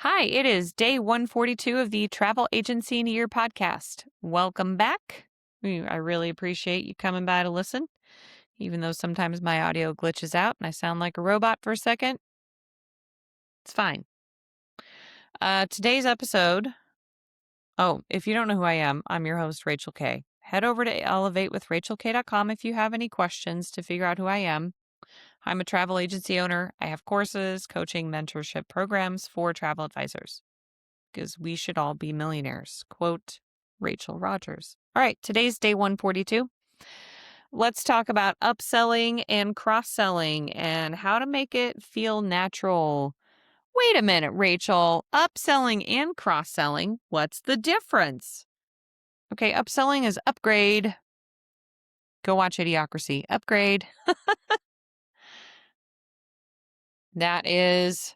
Hi, it is day 142 of the Travel Agency in a Year podcast. Welcome back. I really appreciate you coming by to listen, even though sometimes my audio glitches out and I sound like a robot for a second. It's fine. Today's episode. Oh, if you don't know who I am, I'm your host, Rachel K. Head over to elevatewithrachelk.com if you have any questions to figure out who I am. I'm a travel agency owner. I have courses, coaching, mentorship programs for travel advisors, because we should all be millionaires. Quote Rachel Rogers. All right, today's day 142. Let's talk about upselling and cross-selling and how to make it feel natural. Wait a minute, Rachel. Upselling and cross-selling, what's the difference? Okay, upselling is upgrade. Go watch Idiocracy. Upgrade. That is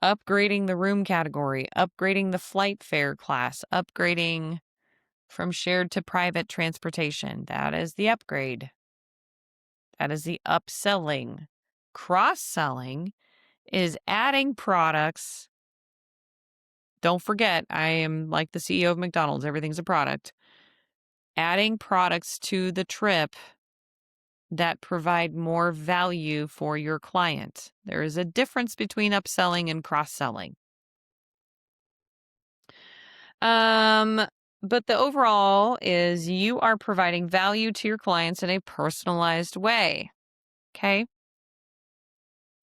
upgrading the room category, upgrading the flight fare class, upgrading from shared to private transportation. That is the upgrade. That is the upselling. Cross-selling is adding products. Don't forget, I am like the CEO of McDonald's. Everything's a product. Adding products to the trip that provide more value for your client. There is a difference between upselling and cross-selling. But the overall is you are providing value to your clients in a personalized way. Okay?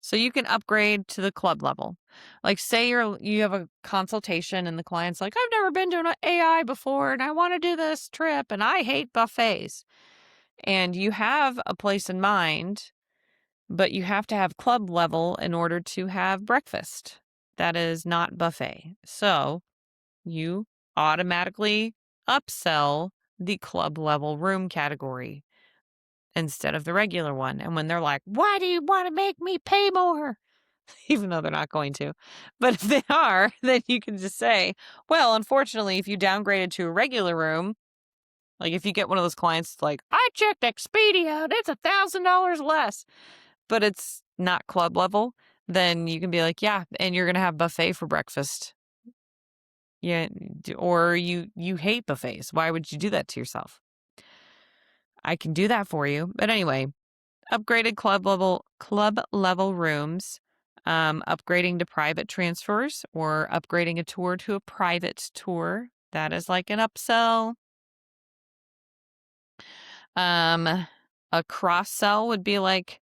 So you can upgrade to the club level. Like say you have a consultation and the client's like, I've never been to an AI before and I want to do this trip and I hate buffets. And you have a place in mind, but you have to have club level in order to have breakfast. That is not buffet. So you automatically upsell the club level room category instead of the regular one. And when they're like, why do you want to make me pay more? Even though they're not going to. But if they are, then you can just say, well, unfortunately, if you downgraded to a regular room, like if you get one of those clients like, I checked Expedia and it's $1,000 less, but it's not club level, then you can be like, yeah, and you're going to have buffet for breakfast. Yeah, or you hate buffets. Why would you do that to yourself? I can do that for you. But anyway, upgraded club level rooms, upgrading to private transfers, or upgrading a tour to a private tour. That is like an upsell. A cross sell would be like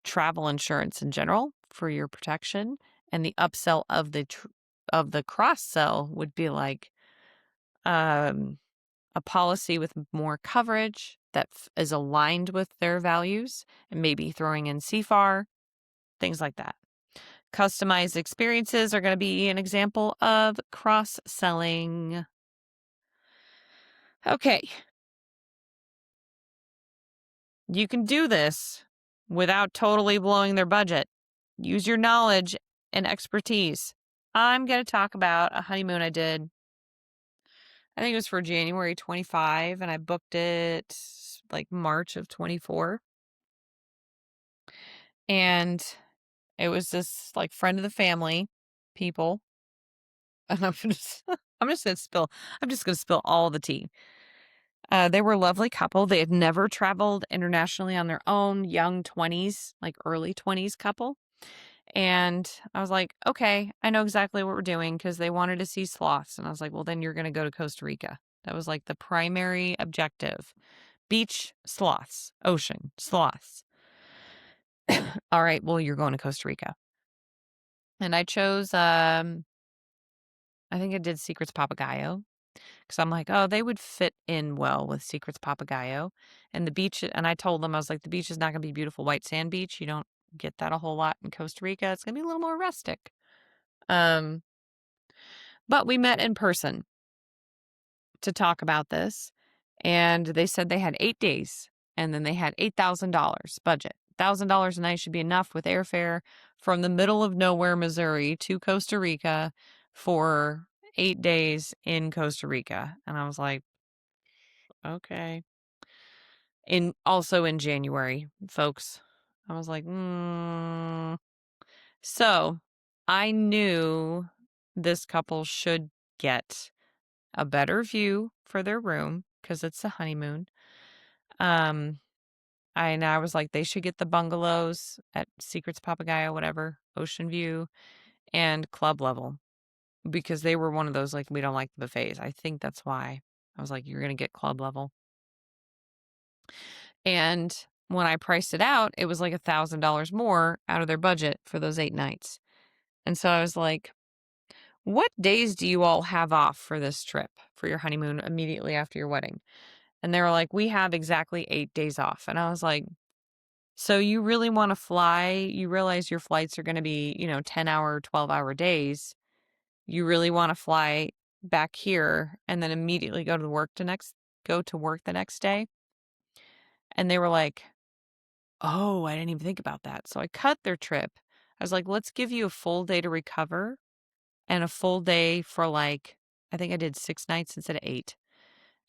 travel insurance in general for your protection, and the upsell of the cross sell would be like a policy with more coverage that is aligned with their values, and maybe throwing in CFAR, things like that. Customized experiences are going to be an example of cross-selling. Okay. You can do this without totally blowing their budget. Use your knowledge and expertise. I'm going to talk about a honeymoon I did. I think it was for January 25, and I booked it like March of 24. And it was this like friend of the family people. And I'm just gonna spill all the tea. They were a lovely couple. They had never traveled internationally on their own, young 20s, like early 20s couple. And I was like, okay, I know exactly what we're doing, because they wanted to see sloths. And I was like, well, then you're going to go to Costa Rica. That was like the primary objective. Beach sloths, ocean sloths. All right, well, you're going to Costa Rica. And I chose, I think I did Secrets Papagayo, because I'm like, oh, they would fit in well with Secrets Papagayo. And the beach, and I told them, I was like, the beach is not going to be beautiful white sand beach. You don't get that a whole lot in Costa Rica. It's going to be a little more rustic. But we met in person to talk about this, and they said they had 8 days, and then they had $8,000 budget. $1,000 a night should be enough with airfare from the middle of nowhere, Missouri to Costa Rica for 8 days in Costa Rica. And I was like, okay. Also in January, folks. I was like, So I knew this couple should get a better view for their room because it's the honeymoon. Um, and I was like, they should get the bungalows at Secrets Papagayo, whatever, Ocean View, and club level because they were one of those, like, we don't like the buffets. I think that's why I was like, you're going to get club level. And when I priced it out, it was like $1,000 more out of their budget for those 8 nights. And so I was like, what days do you all have off for this trip for your honeymoon immediately after your wedding? And they were like, we have exactly 8 days off. And I was like, so you really want to fly? You realize your flights are going to be, 10-hour, 12-hour days. You really want to fly back here and then immediately go to work the next day? And they were like, oh, I didn't even think about that. So I cut their trip. I was like, let's give you a full day to recover and a full day for I think I did 6 nights instead of 8,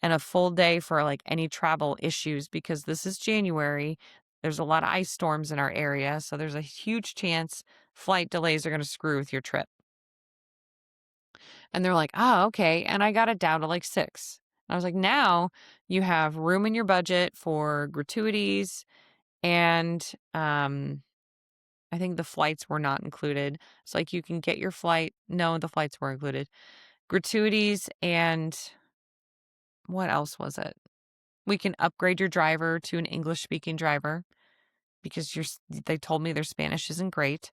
and a full day for any travel issues because this is January. There's a lot of ice storms in our area. So there's a huge chance flight delays are going to screw with your trip. And they're like, oh, okay. And I got it down to 6. And I was like, now you have room in your budget for gratuities and, I think the flights were not included. It's like you can get your flight. No, the flights were included. Gratuities and what else was it? We can upgrade your driver to an English speaking driver because they told me their Spanish isn't great.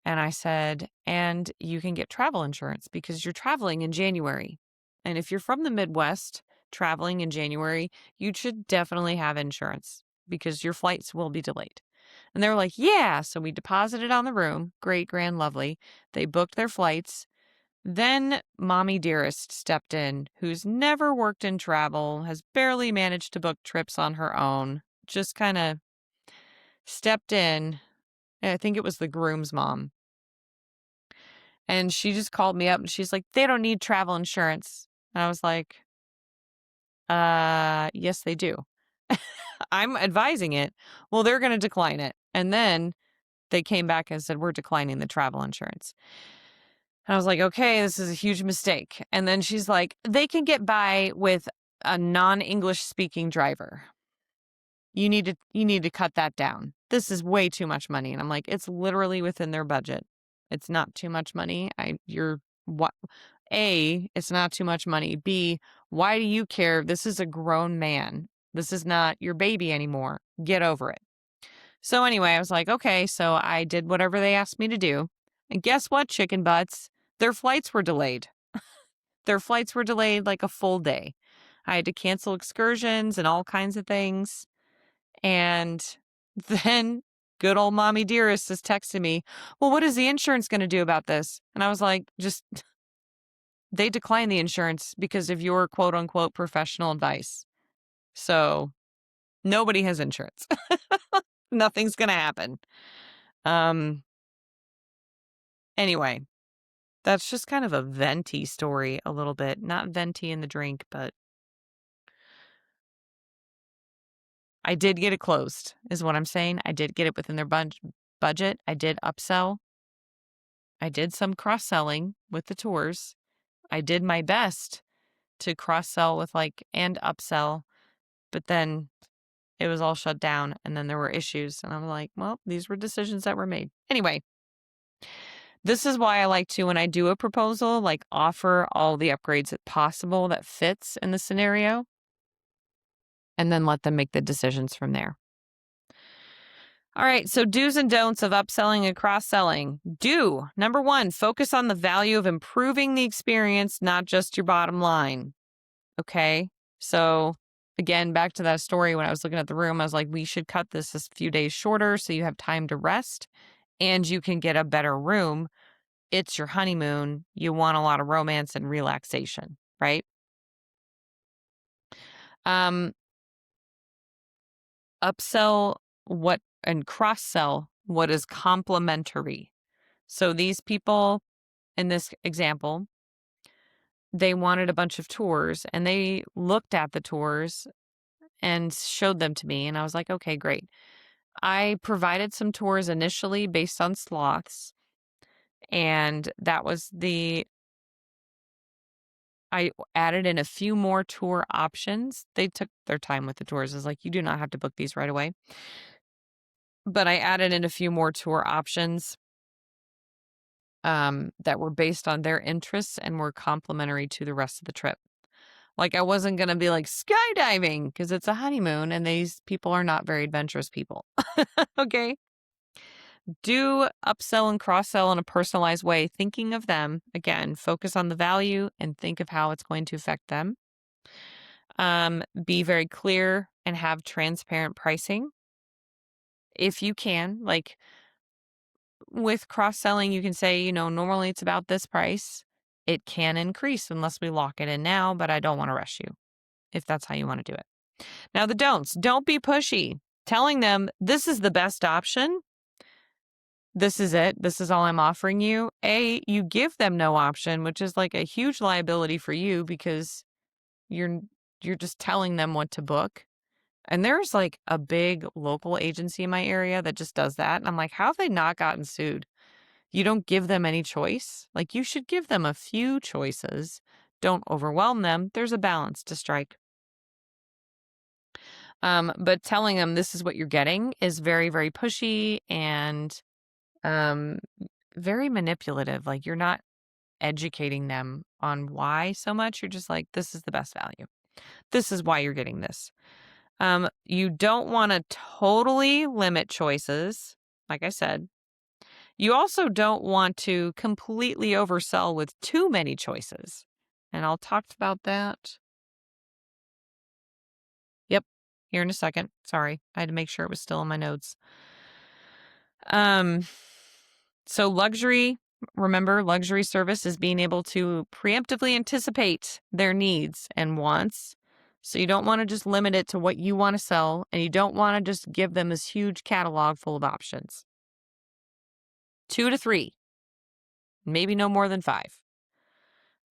And I said, and you can get travel insurance because you're traveling in January. And if you're from the Midwest traveling in January, you should definitely have insurance because your flights will be delayed. And they were like, yeah. So we deposited on the room. Great, grand, lovely. They booked their flights. Then Mommy Dearest stepped in, who's never worked in travel, has barely managed to book trips on her own, just kind of stepped in. I think it was the groom's mom. And she just called me up and she's like, they don't need travel insurance. And I was like, yes, they do. I'm advising it. Well, they're going to decline it. And then they came back and said, we're declining the travel insurance. And I was like, okay, this is a huge mistake. And then she's like, they can get by with a non-English speaking driver. You need to cut that down. This is way too much money. And I'm like, it's literally within their budget. It's not too much money. What? A, it's not too much money. B, why do you care? This is a grown man. This is not your baby anymore. Get over it. So anyway, I was like, okay, so I did whatever they asked me to do. And guess what, chicken butts? Their flights were delayed. Their flights were delayed like a full day. I had to cancel excursions and all kinds of things. And then good old Mommy Dearest is texting me, well, what is the insurance going to do about this? And I was like, they declined the insurance because of your quote unquote professional advice. So nobody has insurance. Nothing's going to happen. Anyway, that's just kind of a venti story a little bit. Not venti in the drink, but I did get it closed, is what I'm saying. I did get it within their budget. I did upsell. I did some cross-selling with the tours. I did my best to cross-sell with and upsell, but then it was all shut down and then there were issues. And I'm like, well, these were decisions that were made. Anyway, this is why I like to, when I do a proposal, offer all the upgrades possible that fits in the scenario and then let them make the decisions from there. All right, so do's and don'ts of upselling and cross-selling. Do, number 1, focus on the value of improving the experience, not just your bottom line. Okay, so again, back to that story when I was looking at the room, I was like, we should cut this a few days shorter so you have time to rest and you can get a better room. It's your honeymoon. You want a lot of romance and relaxation, right? Upsell and cross-sell what is complementary. So these people in this example, they wanted a bunch of tours and they looked at the tours and showed them to me. And I was like, okay, great. I provided some tours initially based on sloths. And I added in a few more tour options. They took their time with the tours. It's like, you do not have to book these right away. But I added in a few more tour options that were based on their interests and were complementary to the rest of the trip. Like, I wasn't going to be like skydiving because it's a honeymoon and these people are not very adventurous people. Okay. Do upsell and cross sell in a personalized way, thinking of them. Again, focus on the value and think of how it's going to affect them. Be very clear and have transparent pricing if you can. Like, with cross selling, you can say, normally it's about this price. It can increase unless we lock it in now, but I don't want to rush you if that's how you want to do it. Now, the don'ts. Don't be pushy. Telling them this is the best option. This is it. This is all I'm offering you. You give them no option, which is like a huge liability for you because you're just telling them what to book. And there's like a big local agency in my area that just does that. And I'm like, how have they not gotten sued? You don't give them any choice. Like, you should give them a few choices. Don't overwhelm them. There's a balance to strike. But telling them this is what you're getting is very, very pushy and very manipulative. Like, you're not educating them on why so much. You're just like, this is the best value. This is why you're getting this. You don't want to totally limit choices, like I said. You also don't want to completely oversell with too many choices. And I'll talk about that. Yep, here in a second. Sorry, I had to make sure it was still in my notes. So luxury, remember, luxury service is being able to preemptively anticipate their needs and wants. So you don't want to just limit it to what you want to sell, and you don't want to just give them this huge catalog full of options. 2 to 3, maybe no more than 5.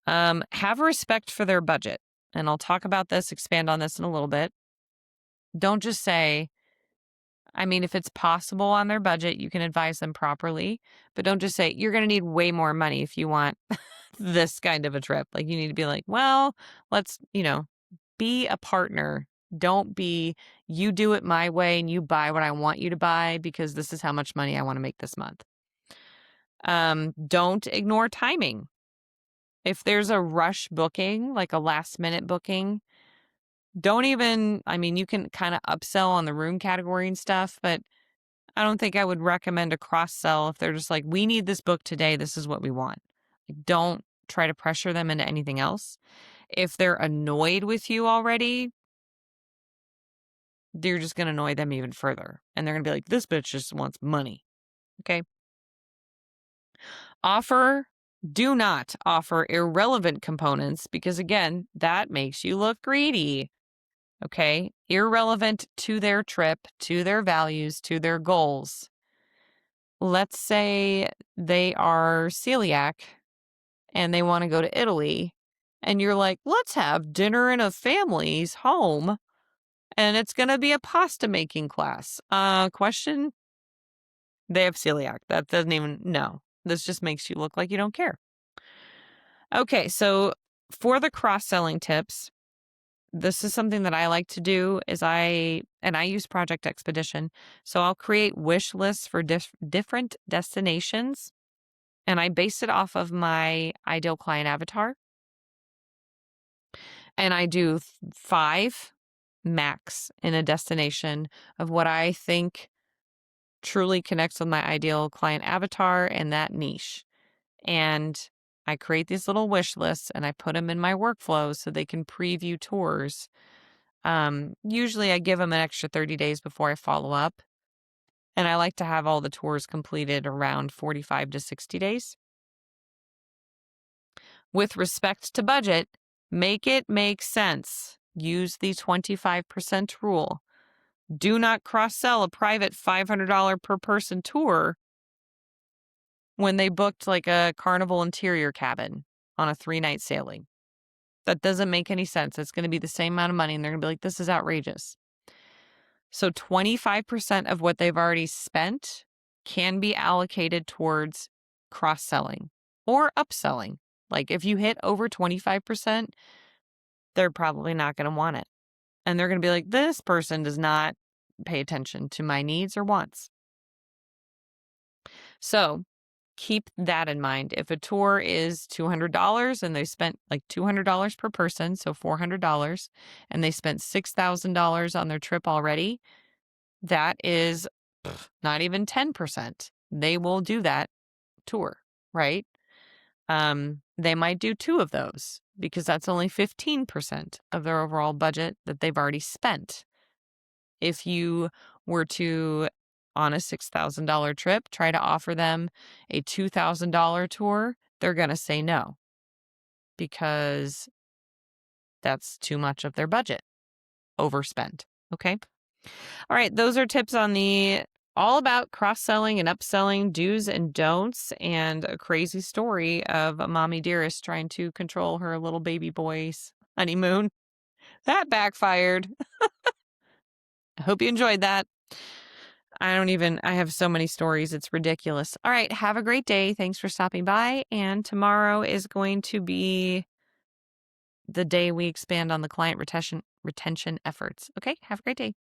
Have respect for their budget. And I'll talk about this, expand on this in a little bit. Don't just say, if it's possible on their budget, you can advise them properly, but don't just say, you're going to need way more money if you want this kind of a trip. Like, you need to be like, well, let's, be a partner. Don't be, you do it my way and you buy what I want you to buy because this is how much money I want to make this month. Don't ignore timing. If there's a rush booking, like a last minute booking, don't even, you can kind of upsell on the room category and stuff, but I don't think I would recommend a cross sell if they're just like, we need this book today. This is what we want. Like, don't try to pressure them into anything else. If they're annoyed with you already, you're just going to annoy them even further. And they're going to be like, this bitch just wants money. Okay. Do not offer irrelevant components because, again, that makes you look greedy. Okay. Irrelevant to their trip, to their values, to their goals. Let's say they are celiac and they want to go to Italy, and you're like, let's have dinner in a family's home, and it's going to be a pasta making class. Question? They have celiac. That doesn't even, no. This just makes you look like you don't care. Okay, so for the cross-selling tips, this is something that I like to do is I use Project Expedition. So I'll create wish lists for different destinations, and I base it off of my ideal client avatar. And I do 5 max in a destination of what I think truly connects with my ideal client avatar and that niche. And I create these little wish lists and I put them in my workflow so they can preview tours. Usually I give them an extra 30 days before I follow up. And I like to have all the tours completed around 45 to 60 days. With respect to budget, make it make sense. Use the 25% rule. Do not cross-sell a private $500 per person tour when they booked like a Carnival interior cabin on a 3-night sailing. That doesn't make any sense. It's going to be the same amount of money, and they're going to be like, this is outrageous. So 25% of what they've already spent can be allocated towards cross-selling or upselling. Like if you hit over 25%, they're probably not going to want it. And they're going to be like, this person does not pay attention to my needs or wants. So keep that in mind. If a tour is $200 and they spent like $200 per person, so $400, and they spent $6,000 on their trip already, that is not even 10%. They will do that tour, right? They might do 2 of those because that's only 15% of their overall budget that they've already spent. If you were to, on a $6,000 trip, try to offer them a $2,000 tour, they're going to say no because that's too much of their budget overspent. Okay. All right. Those are tips on all about cross-selling and upselling, do's and don'ts, and a crazy story of a mommy dearest trying to control her little baby boy's honeymoon. That backfired. I hope you enjoyed that. I have so many stories. It's ridiculous. All right. Have a great day. Thanks for stopping by. And tomorrow is going to be the day we expand on the client retention efforts. Okay. Have a great day.